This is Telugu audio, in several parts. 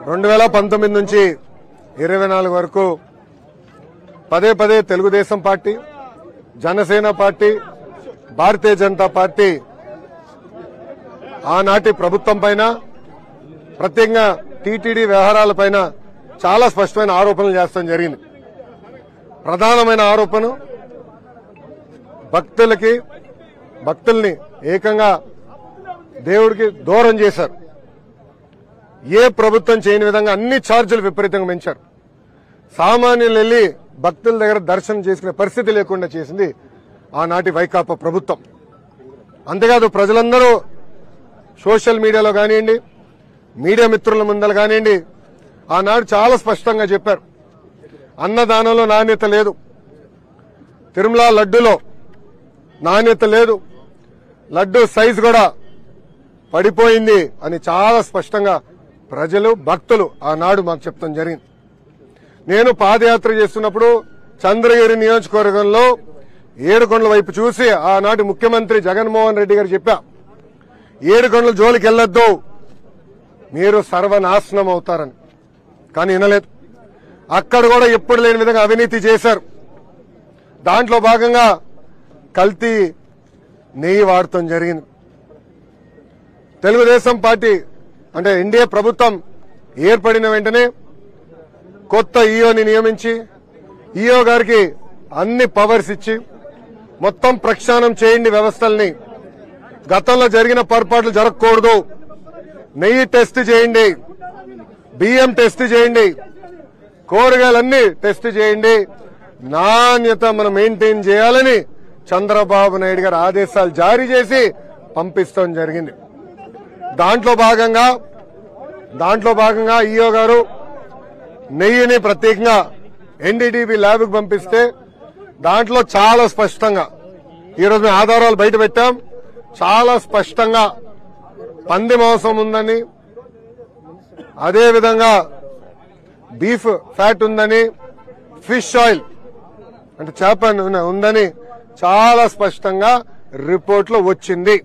2019 నుంచి 24 వరకు పదే పదే Telugu Desam party, Janasena party, Bharatiya Janata party ఆనాటి ప్రభుత్వం పైన, ప్రత్యేకంగా టీటీడీ వ్యవహారాలపైన చాలా స్పష్టమైన ఆరోపణలు చేస్తాం జరిగింది. ప్రధానమైన ఆరోపణ భక్తుల్ని ఏకంగా దేవుడికి దూరం చేశారు. ఏ ప్రభుత్వం చేయని విధంగా అన్ని ఛార్జీలు విపరీతంగా పెంచారు. సామాన్యులు వెళ్లి భక్తుల దగ్గర దర్శనం చేసుకునే పరిస్థితి లేకుండా చేసింది ఆనాటి వైకాపా ప్రభుత్వం. అంతేకాదు ప్రజలందరూ సోషల్ మీడియాలో కానివ్వండి, మీడియా మిత్రుల ముందర కానివ్వండి, ఆనాడు చాలా స్పష్టంగా చెప్పారు, అన్నదానంలో నాణ్యత లేదు, తిరుమల లడ్డూలో నాణ్యత లేదు, లడ్డూ సైజు కూడా పడిపోయింది అని చాలా స్పష్టంగా ప్రజలు, భక్తులు ఆనాడు మాకు చెప్తాం జరిగింది. నేను పాదయాత్ర చేస్తున్నప్పుడు చంద్రగిరి నియోజకవర్గంలో ఏడుకొండల వైపు చూసి ఆనాటి ముఖ్యమంత్రి జగన్మోహన్ రెడ్డి గారు చెప్పా, ఏడుకొండల జోలికి వెళ్లొద్దు, మీరు సర్వనాశనం అవుతారని. కానీ వినలేదు. అక్కడ కూడా ఎప్పుడు లేని విధంగా అవినీతి చేశారు. దాంట్లో భాగంగా కల్తీ నెయ్యి వాడటం జరిగింది. తెలుగుదేశం పార్టీ అంటే ఎన్డీఏ ప్రభుత్వం ఏర్పడిన వెంటనే కొత్త ఈఓని నియమించి ఈఓ గారికి అన్ని పవర్స్ ఇచ్చి మొత్తం ప్రక్షాళన చేయండి వ్యవస్థల్ని, గతంలో జరిగిన పొరపాట్లు జరగకూడదు, నెయ్యి టెస్ట్ చేయండి, బియ్యం టెస్ట్ చేయండి, కూరగాయలన్నీ టెస్ట్ చేయండి, నాణ్యత మనం మెయింటైన్ చేయాలని చంద్రబాబు నాయుడు గారు ఆదేశాలు జారీ చేసి పంపిస్తాం జరిగింది. దాంట్లో భాగంగా ఈఓ గారు నెయ్యిని ప్రత్యేకంగా ఎన్డీడీబీ ల్యాబ్కి పంపిస్తే దాంట్లో చాలా స్పష్టంగా ఈరోజు మేము ఆధారాలు బయట పెట్టాం. చాలా స్పష్టంగా పంది మాంసం ఉందని, అదేవిధంగా బీఫ్ ఫ్యాట్ ఉందని, ఫిష్ ఆయిల్ అంటే చేప ఉందని చాలా స్పష్టంగా రిపోర్ట్లో వచ్చింది.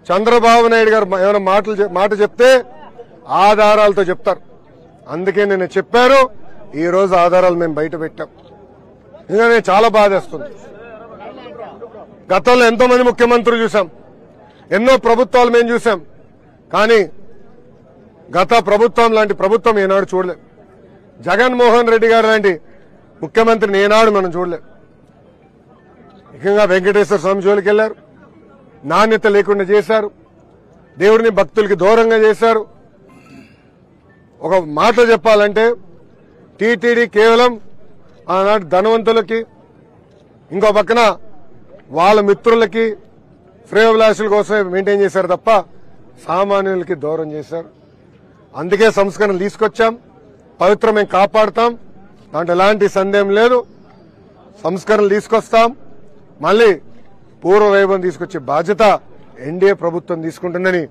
చంద్రబాబు నాయుడు గారు ఏమైనా మాట చెప్తే ఆధారాలతో చెప్తారు. అందుకే నేను చెప్పారు, ఈ రోజు ఆధారాలు మేము బయట పెట్టాం. నిజంగానే చాలా బాధేస్తుంది. గతంలో ఎంతో మంది ముఖ్యమంత్రులు చూసాం, ఎన్నో ప్రభుత్వాలు మేము చూసాం, కానీ గత ప్రభుత్వం లాంటి ప్రభుత్వం ఏనాడు చూడలేదు. జగన్మోహన్ రెడ్డి గారు లాంటి ముఖ్యమంత్రిని ఏనాడు మనం చూడలేదు. ముఖ్యంగా వెంకటేశ్వర స్వామి జోలికి వెళ్లారు, నాణ్యత లేకుండా చేశారు, దేవుడిని భక్తులకి దూరంగా చేశారు. ఒక మాట చెప్పాలంటే టీటీడీ కేవలం ఆనాటి ధనవంతులకి, ఇంకో పక్కన వాళ్ళ మిత్రులకి, శ్రేయోభిలాషుల కోసమే మెయింటైన్ చేశారు తప్ప సామాన్యులకి దూరం చేశారు. అందుకే సంస్కరణలు తీసుకొచ్చాం, పవిత్రం మేము కాపాడుతాం, దాంట్లో ఎలాంటి సందేహం లేదు. సంస్కరణలు తీసుకొస్తాం, మళ్ళీ పూర్వ వైభవం తీసుకొచ్చే బాధ్యత ఎన్డీఏ ప్రభుత్వం తీసుకుంటుందని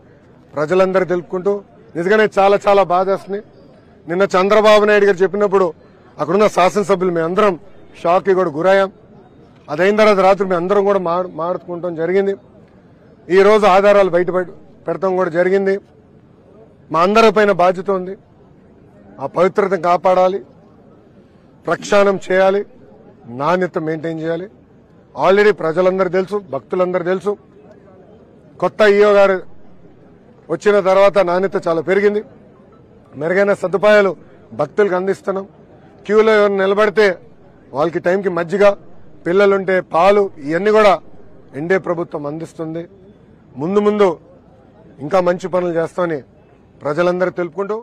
ప్రజలందరూ తెలుపుకుంటూ నిజంగానే చాలా చాలా బాధేస్తుంది. నిన్న చంద్రబాబు నాయుడు గారు చెప్పినప్పుడు అక్కడున్న శాసనసభ్యులు మేమందరం షాక్కి కూడా గురయ్యాం. అదైన తర్వాత రాత్రి మేము అందరం కూడా మాట్లాడుకుంటాం జరిగింది. ఈ రోజు ఆధారాలు బయట పెడతాం కూడా జరిగింది. మా అందరిపైన బాధ్యత ఉంది. ఆ పవిత్రతను కాపాడాలి, ప్రక్షాళన చేయాలి, నాణ్యత మెయింటైన్ చేయాలి. ఆల్రెడీ ప్రజలందరూ తెలుసు, భక్తులందరూ తెలుసు. కొత్త ఈఓ గారు వచ్చిన తర్వాత నాణ్యత చాలా పెరిగింది. మెరుగైన సదుపాయాలు భక్తులకు అందిస్తున్నాం. క్యూలో ఎవరు నిలబడితే వాళ్ళకి టైంకి మజ్జిగ, పిల్లలుంటే పాలు, ఇవన్నీ కూడా ఎన్డీఏ ప్రభుత్వం అందిస్తుంది. ముందు ఇంకా మంచి పనులు చేస్తామని ప్రజలందరూ తెలుపుకుంటూ